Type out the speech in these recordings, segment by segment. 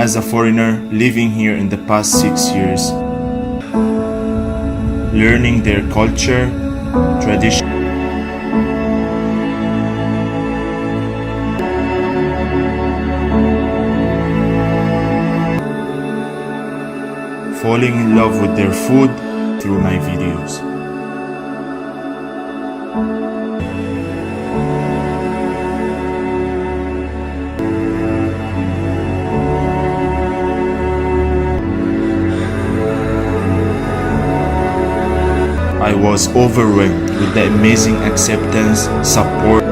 as a foreigner living here in the past 6 years, learning their culture, tradition, falling in love with their food through my videos. I was overwhelmed with the amazing acceptance, support.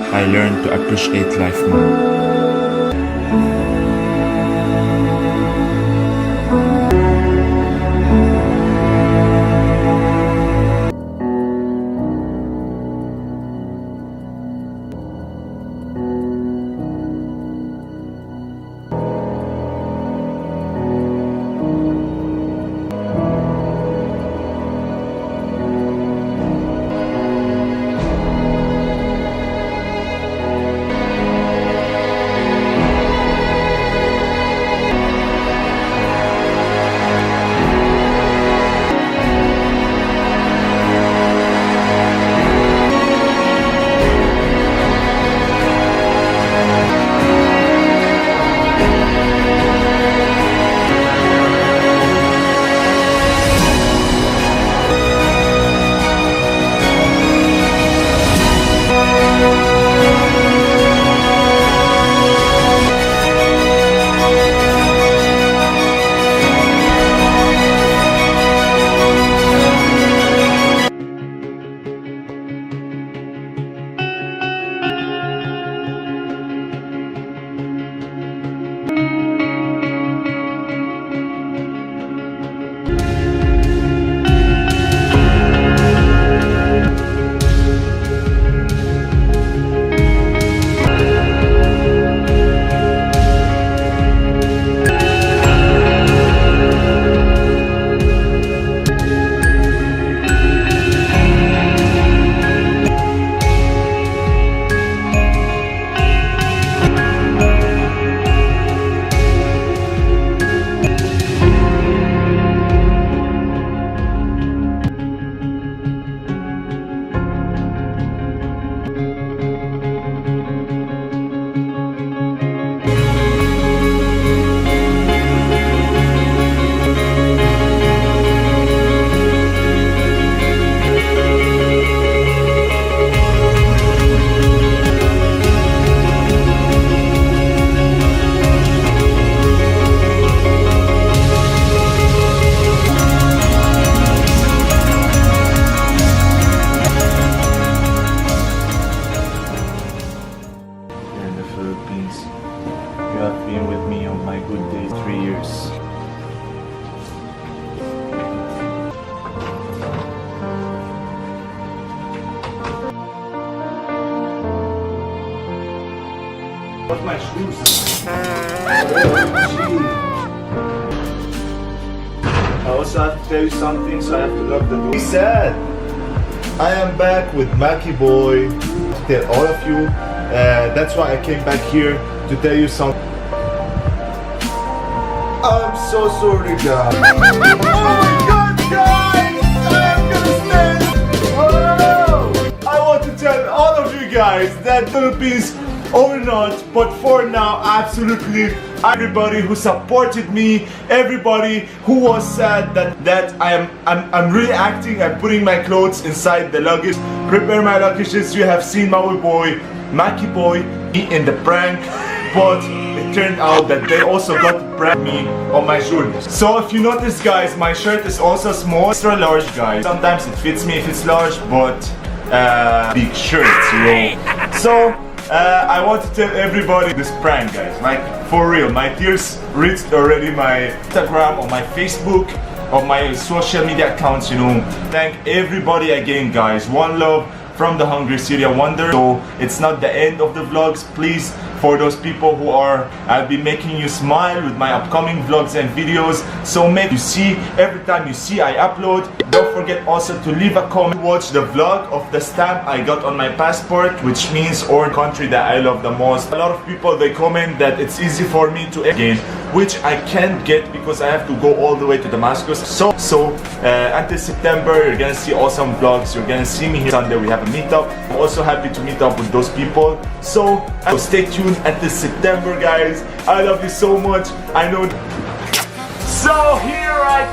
I learned to appreciate life more. You have been with me on my good days 3 years. What's my shoes? I also have to tell you something, so I have to lock the door. Be sad. I am back with Mackie Boy. Tell all of you. That's why I came back here to tell you something. I'm so sorry, guys. Oh my God, guys! I am gonna stand. Oh! I want to tell all of you guys that Philippines or not, but for now, absolutely everybody who supported me, everybody who was sad that I'm really acting and putting my clothes inside the luggage, prepare my luggages. You have seen my boy, Mackie Boy, in the prank, but it turned out that they also got to prank me on my shoulders. So if you notice, guys, my shirt is also small, extra large, guys. Sometimes it fits me if it's large, but big shirts, you know. So I want to tell everybody this prank, guys, like for real. My tears reached already my Instagram or my Facebook. of my social media accounts, you know. Thank everybody again, guys. One love from the Hungry Syria Wonder. So it's not the end of the vlogs. Please, for those people who are, I'll be making you smile with my upcoming vlogs and videos. So make you see, every time you see I upload, don't forget also to leave a comment. Watch the vlog of the stamp I got on my passport, which means or country that I love the most. A lot of people, they comment that it's easy for me to again, which I can't get because I have to go all the way to Damascus. So until September, you're gonna see awesome vlogs. You're gonna see me here Sunday. We have a meetup. I'm also happy to meet up with those people. So stay tuned until September, guys. I love you so much. I know. So here I